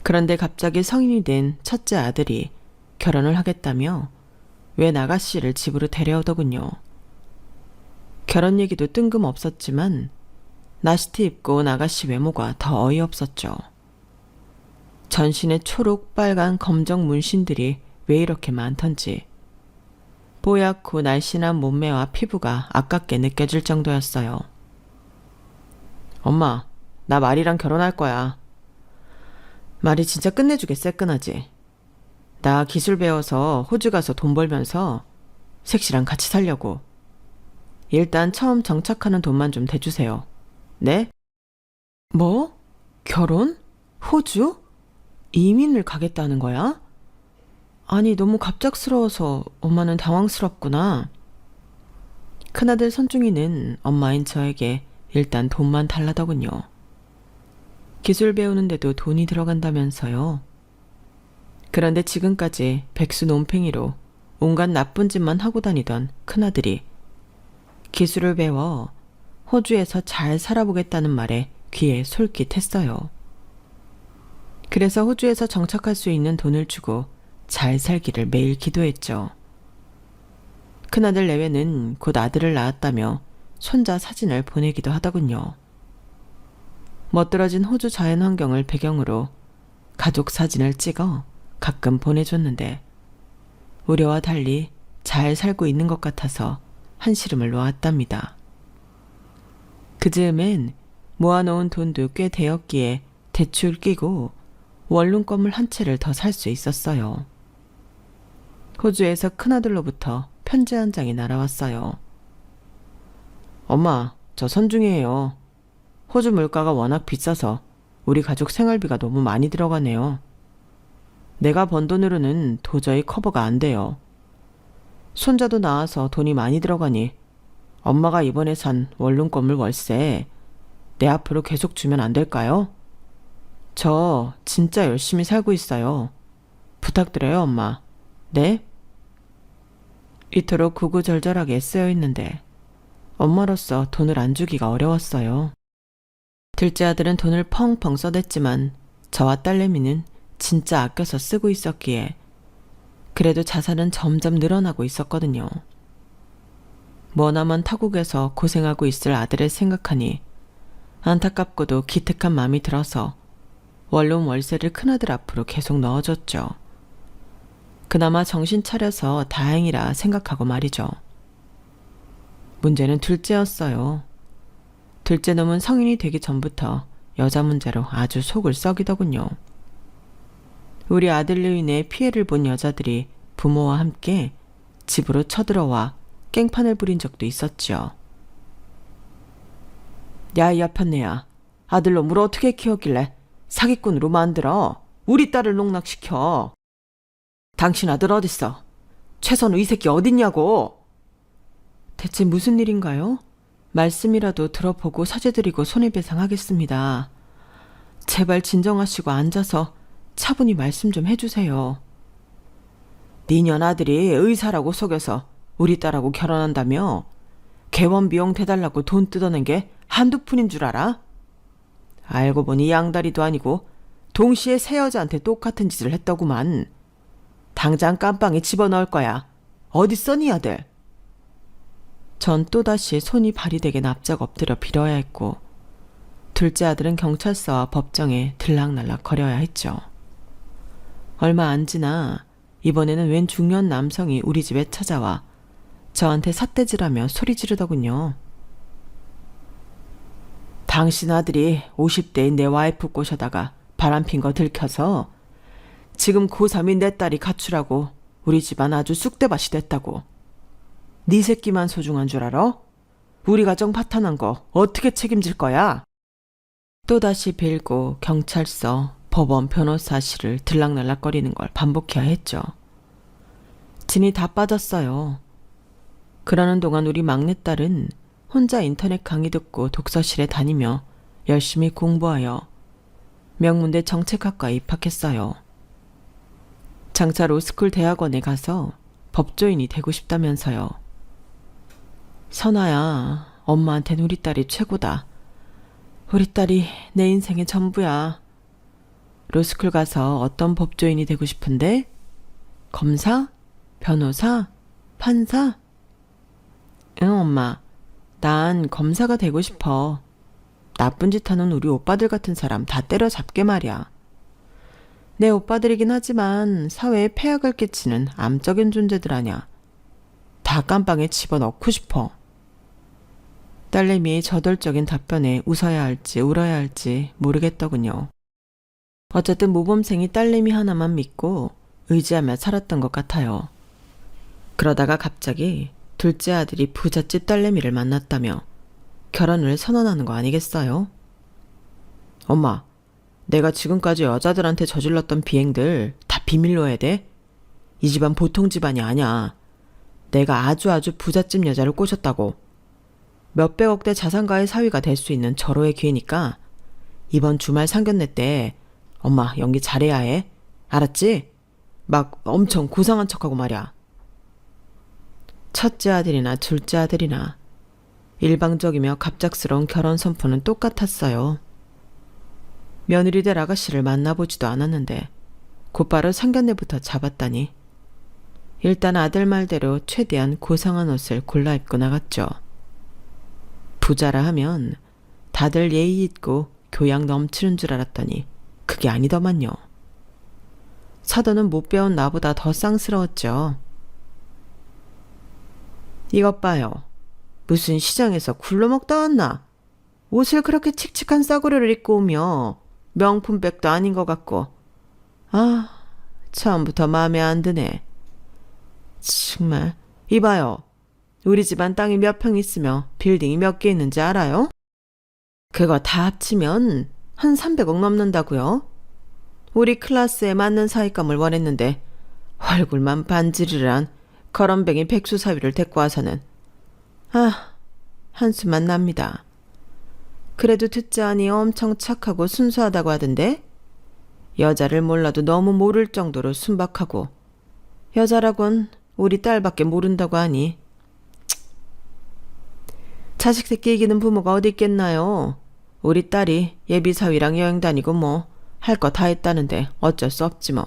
그런데 갑자기 성인이 된 첫째 아들이 결혼을 하겠다며 웬 아가씨를 집으로 데려오더군요. 결혼 얘기도 뜬금없었지만 나시티 입고 온 아가씨 외모가 더 어이없었죠. 전신에 초록, 빨간, 검정 문신들이 왜 이렇게 많던지 뽀얗고 날씬한 몸매와 피부가 아깝게 느껴질 정도였어요. 엄마, 나 말이랑 결혼할 거야. 말이 진짜 끝내주게 새끈하지. 나 기술 배워서 호주 가서 돈 벌면서 색시랑 같이 살려고. 일단 처음 정착하는 돈만 좀 대주세요. 네? 뭐? 결혼? 호주? 이민을 가겠다는 거야? 아니, 너무 갑작스러워서 엄마는 당황스럽구나. 큰아들 선중이는 엄마인 저에게 일단 돈만 달라더군요. 기술 배우는데도 돈이 들어간다면서요. 그런데 지금까지 백수 논팽이로 온갖 나쁜 짓만 하고 다니던 큰아들이 기술을 배워 호주에서 잘 살아보겠다는 말에 귀에 솔깃했어요. 그래서 호주에서 정착할 수 있는 돈을 주고 잘 살기를 매일 기도했죠. 큰아들 내외는 곧 아들을 낳았다며 손자 사진을 보내기도 하더군요. 멋들어진 호주 자연환경을 배경으로 가족 사진을 찍어 가끔 보내줬는데 우려와 달리 잘 살고 있는 것 같아서 한시름을 놓았답니다. 그 즈음엔 모아놓은 돈도 꽤 되었기에 대출 끼고 원룸 건물 한 채를 더 살 수 있었어요. 호주에서 큰아들로부터 편지 한 장이 날아왔어요. 엄마, 저 선중이에요. 호주 물가가 워낙 비싸서 우리 가족 생활비가 너무 많이 들어가네요. 내가 번 돈으로는 도저히 커버가 안 돼요. 손자도 낳아서 돈이 많이 들어가니 엄마가 이번에 산 원룸 건물 월세 내 앞으로 계속 주면 안 될까요? 저 진짜 열심히 살고 있어요. 부탁드려요, 엄마. 네? 이토록 구구절절하게 쓰여 있는데 엄마로서 돈을 안 주기가 어려웠어요. 둘째 아들은 돈을 펑펑 써댔지만 저와 딸내미는 진짜 아껴서 쓰고 있었기에 그래도 자산은 점점 늘어나고 있었거든요. 머나먼 타국에서 고생하고 있을 아들을 생각하니 안타깝고도 기특한 마음이 들어서 원룸 월세를 큰아들 앞으로 계속 넣어줬죠. 그나마 정신 차려서 다행이라 생각하고 말이죠. 문제는 둘째였어요. 둘째 놈은 성인이 되기 전부터 여자 문제로 아주 속을 썩이더군요. 우리 아들로 인해 피해를 본 여자들이 부모와 함께 집으로 쳐들어와 깽판을 부린 적도 있었죠. 야, 이 아편네야. 아들놈을 어떻게 키웠길래 사기꾼으로 만들어 우리 딸을 농락시켜. 당신 아들 어딨어? 최선우 이 새끼 어딨냐고. 대체 무슨 일인가요? 말씀이라도 들어보고 사죄드리고 손해배상하겠습니다. 제발 진정하시고 앉아서 차분히 말씀 좀 해주세요. 니년 아들이 의사라고 속여서 우리 딸하고 결혼한다며 개원 비용 대달라고 돈 뜯어낸 게 한두 푼인 줄 알아? 알고 보니 양다리도 아니고 동시에 새 여자한테 똑같은 짓을 했더구만. 당장 깜빵에 집어넣을 거야. 어딨어 니 아들? 전 또다시 손이 발이 되게 납작 엎드려 빌어야 했고 둘째 아들은 경찰서와 법정에 들락날락 거려야 했죠. 얼마 안 지나 이번에는 웬 중년 남성이 우리 집에 찾아와 저한테 삿대질하며 소리 지르더군요. 당신 아들이 50대인 내 와이프 꼬셔다가 바람핀 거 들켜서 지금 고3인 내 딸이 가출하고 우리 집안 아주 쑥대밭이 됐다고. 네 새끼만 소중한 줄 알아? 우리 가정 파탄난 거 어떻게 책임질 거야? 또다시 빌고 경찰서, 법원, 변호사실을 들락날락거리는 걸 반복해야 했죠. 진이 다 빠졌어요. 그러는 동안 우리 막내딸은 혼자 인터넷 강의 듣고 독서실에 다니며 열심히 공부하여 명문대 정책학과에 입학했어요. 장차 로스쿨 대학원에 가서 법조인이 되고 싶다면서요. 선아야, 엄마한텐 우리 딸이 최고다. 우리 딸이 내 인생의 전부야. 로스쿨 가서 어떤 법조인이 되고 싶은데? 검사? 변호사? 판사? 응, 엄마. 난 검사가 되고 싶어. 나쁜 짓 하는 우리 오빠들 같은 사람 다 때려잡게 말이야. 내 오빠들이긴 하지만 사회에 폐악을 끼치는 암적인 존재들 아냐. 다 깜빵에 집어넣고 싶어. 딸내미의 저돌적인 답변에 웃어야 할지 울어야 할지 모르겠더군요. 어쨌든 모범생이 딸내미 하나만 믿고 의지하며 살았던 것 같아요. 그러다가 갑자기 둘째 아들이 부잣집 딸내미를 만났다며 결혼을 선언하는 거 아니겠어요? 엄마, 내가 지금까지 여자들한테 저질렀던 비행들 다 비밀로 해야 돼? 이 집안 보통 집안이 아냐. 내가 아주 부잣집 여자를 꼬셨다고. 몇백억대 자산가의 사위가 될 수 있는 절호의 기회니까 이번 주말 상견례 때 엄마 연기 잘해야 해. 알았지? 막 엄청 고상한 척하고 말이야. 첫째 아들이나 둘째 아들이나 일방적이며 갑작스러운 결혼 선포는 똑같았어요. 며느리 될 아가씨를 만나보지도 않았는데 곧바로 상견례부터 잡았다니. 일단 아들 말대로 최대한 고상한 옷을 골라 입고 나갔죠. 부자라 하면 다들 예의 있고 교양 넘치는 줄 알았더니 그게 아니더만요. 사돈은 못 배운 나보다 더 쌍스러웠죠. 이것 봐요. 무슨 시장에서 굴러먹다 왔나? 옷을 그렇게 칙칙한 싸구려를 입고 오며 명품백도 아닌 것 같고. 아, 처음부터 마음에 안 드네. 정말. 이봐요. 우리 집안 땅이 몇 평 있으며 빌딩이 몇 개 있는지 알아요? 그거 다 합치면 한 300억 넘는다고요. 우리 클래스에 맞는 사윗감을 원했는데 얼굴만 반지르르한 거럼뱅이 백수사위를 데리고 와서는 한숨만 납니다. 그래도 듣자하니 엄청 착하고 순수하다고 하던데 여자를 몰라도 너무 모를 정도로 순박하고 여자라곤 우리 딸밖에 모른다고 하니 자식 새끼 이기는 부모가 어디 있겠나요. 우리 딸이 예비사위랑 여행 다니고 뭐 할 거 다 했다는데 어쩔 수 없지 뭐.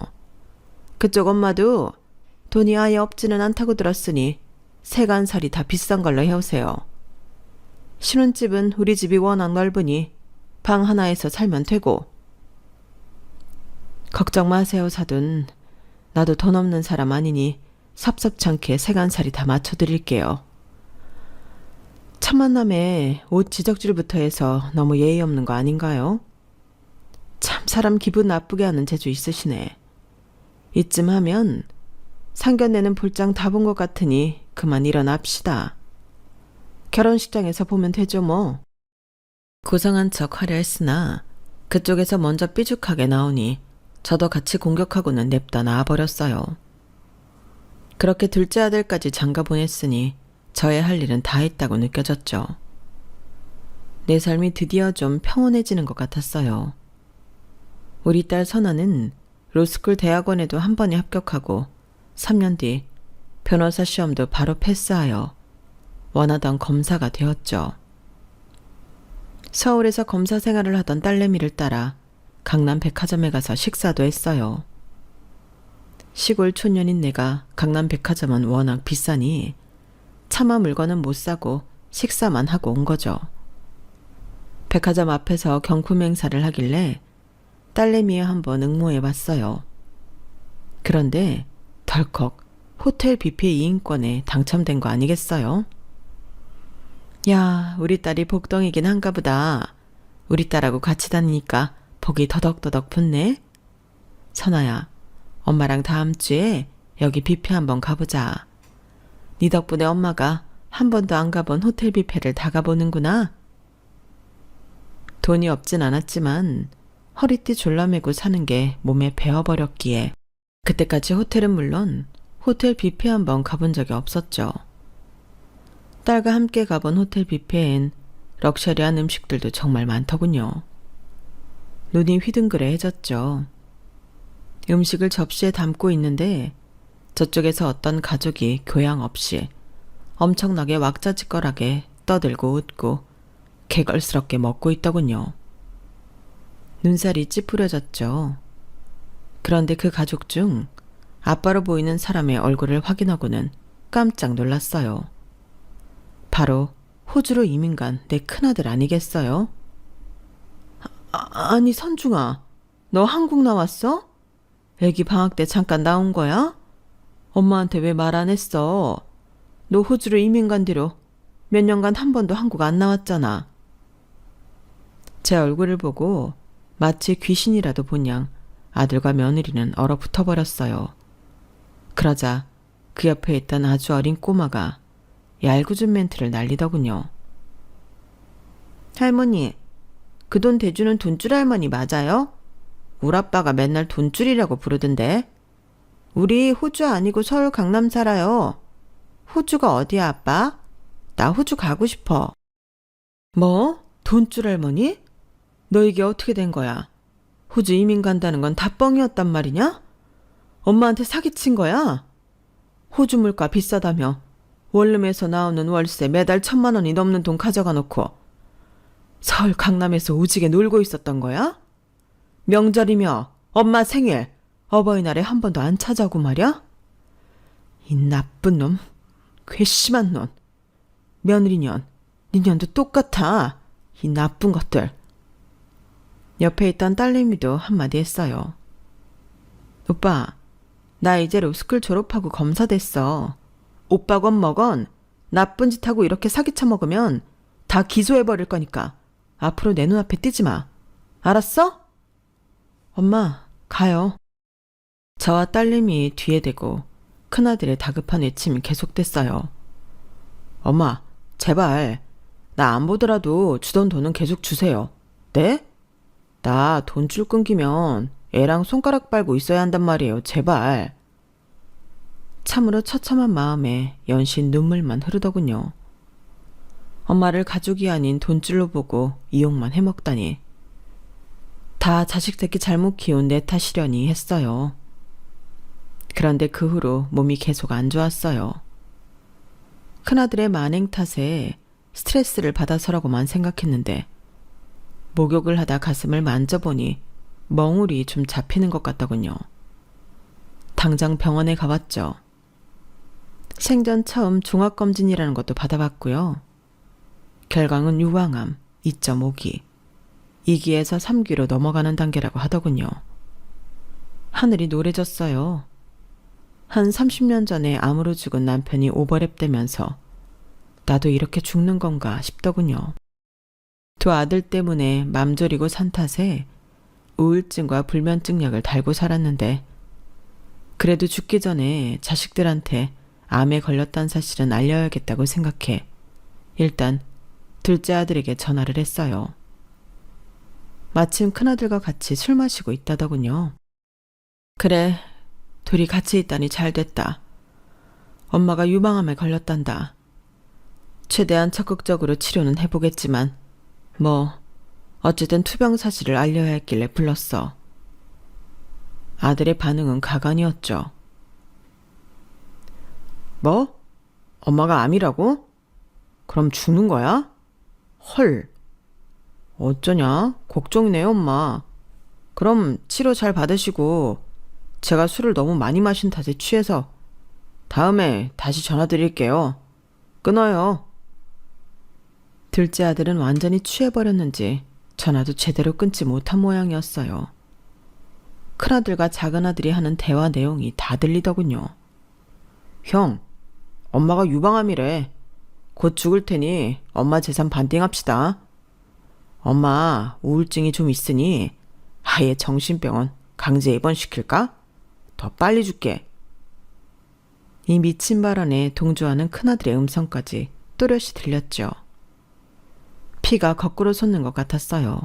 그쪽 엄마도 돈이 아예 없지는 않다고 들었으니 세간살이 다 비싼 걸로 해오세요. 신혼집은 우리 집이 워낙 넓으니 방 하나에서 살면 되고. 걱정 마세요 사돈. 나도 돈 없는 사람 아니니 섭섭찮게 세간살이 다 맞춰드릴게요. 첫 만남에 옷 지적질부터 해서 너무 예의 없는 거 아닌가요? 참 사람 기분 나쁘게 하는 재주 있으시네. 이쯤 하면 상견례는 볼장 다 본 것 같으니 그만 일어납시다. 결혼식장에서 보면 되죠 뭐. 고상한 척 하려 했으나 그쪽에서 먼저 삐죽하게 나오니 저도 같이 공격하고는 냅다 나와버렸어요. 그렇게 둘째 아들까지 장가 보냈으니 저의 할 일은 다 했다고 느껴졌죠. 내 삶이 드디어 좀 평온해지는 것 같았어요. 우리 딸 선아는 로스쿨 대학원에도 한 번에 합격하고 3년 뒤 변호사 시험도 바로 패스하여 원하던 검사가 되었죠. 서울에서 검사 생활을 하던 딸내미를 따라 강남 백화점에 가서 식사도 했어요. 시골 촌년인 내가 강남 백화점은 워낙 비싸니 차마 물건은 못 사고 식사만 하고 온 거죠. 백화점 앞에서 경품 행사를 하길래 딸내미에 한번 응모해 봤어요. 그런데 덜컥 호텔 뷔페 2인권에 당첨된 거 아니겠어요? 야, 우리 딸이 복덩이긴 한가 보다. 우리 딸하고 같이 다니니까 복이 더덕더덕 붙네. 선아야, 엄마랑 다음 주에 여기 뷔페 한번 가보자. 네 덕분에 엄마가 한 번도 안 가본 호텔 뷔페를 다 가보는구나. 돈이 없진 않았지만 허리띠 졸라매고 사는 게 몸에 배어버렸기에 그때까지 호텔은 물론 호텔 뷔페 한번 가본 적이 없었죠. 딸과 함께 가본 호텔 뷔페엔 럭셔리한 음식들도 정말 많더군요. 눈이 휘둥그레해졌죠. 음식을 접시에 담고 있는데 저쪽에서 어떤 가족이 교양 없이 엄청나게 왁자지껄하게 떠들고 웃고 개걸스럽게 먹고 있더군요. 눈살이 찌푸려졌죠. 그런데 그 가족 중 아빠로 보이는 사람의 얼굴을 확인하고는 깜짝 놀랐어요. 바로 호주로 이민 간 내 큰아들 아니겠어요? 아니 선중아, 너 한국 나왔어? 애기 방학 때 잠깐 나온 거야? 엄마한테 왜 말 안 했어? 너 호주로 이민 간 뒤로 몇 년간 한 번도 한국 안 나왔잖아. 제 얼굴을 보고 마치 귀신이라도 본양 아들과 며느리는 얼어붙어 버렸어요. 그러자 그 옆에 있던 아주 어린 꼬마가 얄궂은 멘트를 날리더군요. 할머니, 그 돈 대주는 돈줄 할머니 맞아요? 우리 아빠가 맨날 돈줄이라고 부르던데. 우리 호주 아니고 서울 강남 살아요. 호주가 어디야 아빠? 나 호주 가고 싶어. 뭐? 돈줄 할머니? 너 이게 어떻게 된 거야? 호주 이민 간다는 건 다 뻥이었단 말이냐? 엄마한테 사기친 거야? 호주 물가 비싸다며 원룸에서 나오는 월세 매달 1,000만 원이 넘는 돈 가져가 놓고 서울 강남에서 오지게 놀고 있었던 거야? 명절이며 엄마 생일, 어버이날에 한 번도 안 찾아오고 말이야? 이 나쁜 놈, 괘씸한 놈, 며느리년, 니년도 똑같아. 이 나쁜 것들. 옆에 있던 딸내미도 한마디 했어요. 오빠, 나 이제 로스쿨 졸업하고 검사 됐어. 오빠건 뭐건 나쁜 짓 하고 이렇게 사기쳐 먹으면 다 기소해버릴 거니까 앞으로 내 눈앞에 띄지 마. 알았어? 엄마, 가요. 저와 딸내미 뒤에 대고 큰아들의 다급한 외침이 계속됐어요. 엄마, 제발 나 안 보더라도 주던 돈은 계속 주세요. 네? 나 돈줄 끊기면 애랑 손가락 빨고 있어야 한단 말이에요. 제발. 참으로 처참한 마음에 연신 눈물만 흐르더군요. 엄마를 가족이 아닌 돈줄로 보고 이용만 해먹다니. 다 자식 새끼 잘못 키운 내 탓이려니 했어요. 그런데 그 후로 몸이 계속 안 좋았어요. 큰아들의 만행 탓에 스트레스를 받아서라고만 생각했는데 목욕을 하다 가슴을 만져보니 멍울이 좀 잡히는 것 같더군요. 당장 병원에 가봤죠. 생전 처음 종합검진이라는 것도 받아봤고요. 결과는 유방암 2.5기, 2기에서 3기로 넘어가는 단계라고 하더군요. 하늘이 노래졌어요. 한 30년 전에 암으로 죽은 남편이 오버랩되면서 나도 이렇게 죽는 건가 싶더군요. 두 아들 때문에 맘 졸이고 산 탓에 우울증과 불면증 약을 달고 살았는데 그래도 죽기 전에 자식들한테 암에 걸렸다는 사실은 알려야겠다고 생각해 일단 둘째 아들에게 전화를 했어요. 마침 큰아들과 같이 술 마시고 있다더군요. 그래, 둘이 같이 있다니 잘 됐다. 엄마가 유방암에 걸렸단다. 최대한 적극적으로 치료는 해보겠지만 어쨌든 투병 사실을 알려야 했길래 불렀어. 아들의 반응은 가관이었죠. 뭐? 엄마가 암이라고? 그럼 죽는 거야? 헐. 어쩌냐? 걱정이네요, 엄마. 그럼 치료 잘 받으시고 제가 술을 너무 많이 마신 탓에 취해서 다음에 다시 전화 드릴게요. 끊어요. 둘째 아들은 완전히 취해버렸는지 전화도 제대로 끊지 못한 모양이었어요. 큰아들과 작은아들이 하는 대화 내용이 다 들리더군요. 형, 엄마가 유방암이래. 곧 죽을 테니 엄마 재산 반띵합시다. 엄마 우울증이 좀 있으니 아예 정신병원 강제 입원시킬까? 더 빨리 죽게. 이 미친 발언에 동조하는 큰아들의 음성까지 또렷이 들렸죠. 피가 거꾸로 솟는 것 같았어요.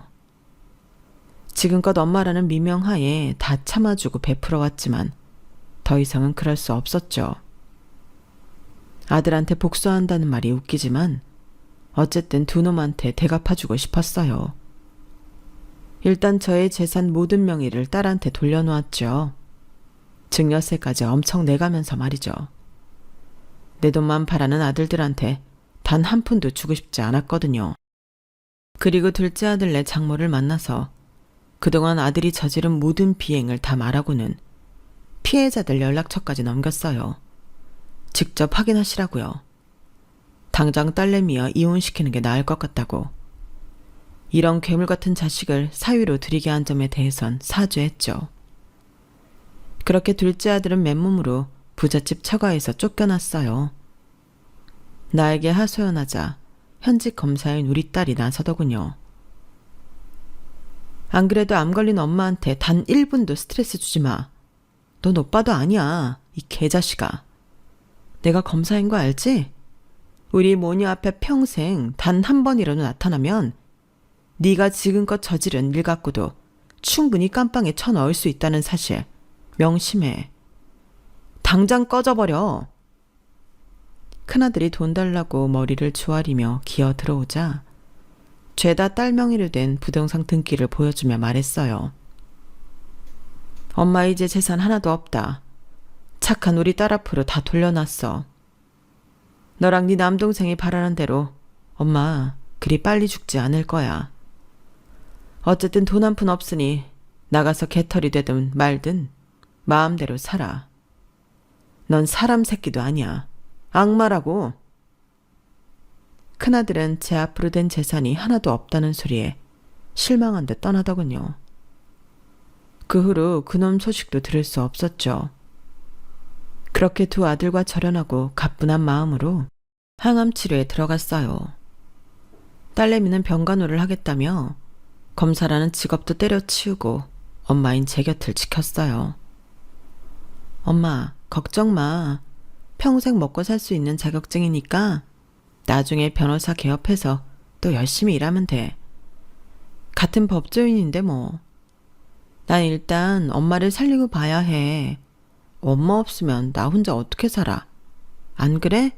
지금껏 엄마라는 미명하에 다 참아주고 베풀어왔지만 더 이상은 그럴 수 없었죠. 아들한테 복수한다는 말이 웃기지만 어쨌든 두 놈한테 대갚아주고 싶었어요. 일단 저의 재산 모든 명의를 딸한테 돌려놓았죠. 증여세까지 엄청 내가면서 말이죠. 내 돈만 바라는 아들들한테 단 한 푼도 주고 싶지 않았거든요. 그리고 둘째 아들네 장모를 만나서 그동안 아들이 저지른 모든 비행을 다 말하고는 피해자들 연락처까지 넘겼어요. 직접 확인하시라고요. 당장 딸내미와 이혼시키는 게 나을 것 같다고. 이런 괴물 같은 자식을 사위로 들이게 한 점에 대해선 사죄했죠. 그렇게 둘째 아들은 맨몸으로 부잣집 처가에서 쫓겨났어요. 나에게 하소연하자 현직 검사인 우리 딸이 나서더군요. 안 그래도 암 걸린 엄마한테 단 1분도 스트레스 주지 마. 넌 오빠도 아니야, 이 개자식아. 내가 검사인 거 알지? 우리 모녀 앞에 평생 단 한 번이라도 나타나면 네가 지금껏 저지른 일 갖고도 충분히 깜빵에 쳐넣을 수 있다는 사실 명심해. 당장 꺼져버려. 큰아들이 돈 달라고 머리를 조아리며 기어 들어오자 죄다 딸 명의로 된 부동산 등기를 보여주며 말했어요. 엄마 이제 재산 하나도 없다. 착한 우리 딸 앞으로 다 돌려놨어. 너랑 네 남동생이 바라는 대로 엄마 그리 빨리 죽지 않을 거야. 어쨌든 돈 한 푼 없으니 나가서 개털이 되든 말든 마음대로 살아. 넌 사람 새끼도 아니야. 악마라고. 큰아들은 제 앞으로 된 재산이 하나도 없다는 소리에 실망한 듯 떠나더군요. 그 후로 그놈 소식도 들을 수 없었죠. 그렇게 두 아들과 절연하고 가뿐한 마음으로 항암 치료에 들어갔어요. 딸내미는 병간호를 하겠다며 검사라는 직업도 때려치우고 엄마인 제 곁을 지켰어요. 엄마, 걱정 마. 평생 먹고 살 수 있는 자격증이니까 나중에 변호사 개업해서 또 열심히 일하면 돼. 같은 법조인인데 뭐. 난 일단 엄마를 살리고 봐야 해. 엄마 없으면 나 혼자 어떻게 살아? 안 그래?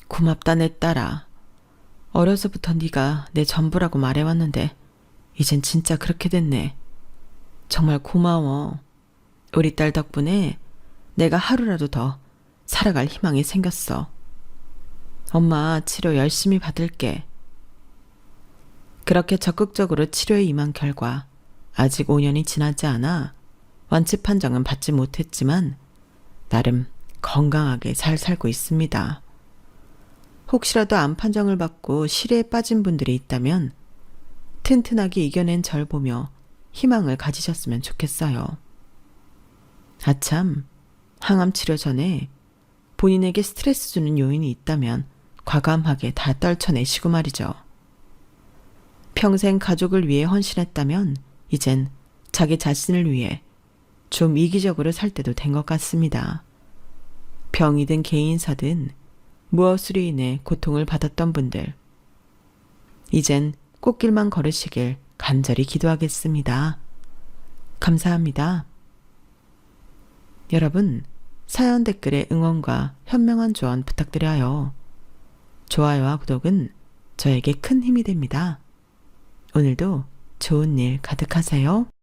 고맙다 내 딸아. 어려서부터 네가 내 전부라고 말해왔는데 이젠 진짜 그렇게 됐네. 정말 고마워. 우리 딸 덕분에 내가 하루라도 더 살아갈 희망이 생겼어. 엄마 치료 열심히 받을게. 그렇게 적극적으로 치료에 임한 결과 아직 5년이 지나지 않아 완치 판정은 받지 못했지만 나름 건강하게 잘 살고 있습니다. 혹시라도 암 판정을 받고 시리에 빠진 분들이 있다면 튼튼하게 이겨낸 절 보며 희망을 가지셨으면 좋겠어요. 아참, 항암 치료 전에 본인에게 스트레스 주는 요인이 있다면 과감하게 다 떨쳐내시고 말이죠. 평생 가족을 위해 헌신했다면 이젠 자기 자신을 위해 좀 이기적으로 살 때도 된 것 같습니다. 병이든 개인사든 무엇으로 인해 고통을 받았던 분들, 이젠 꽃길만 걸으시길 간절히 기도하겠습니다. 감사합니다. 여러분, 사연 댓글에 응원과 현명한 조언 부탁드려요. 좋아요와 구독은 저에게 큰 힘이 됩니다. 오늘도 좋은 일 가득하세요.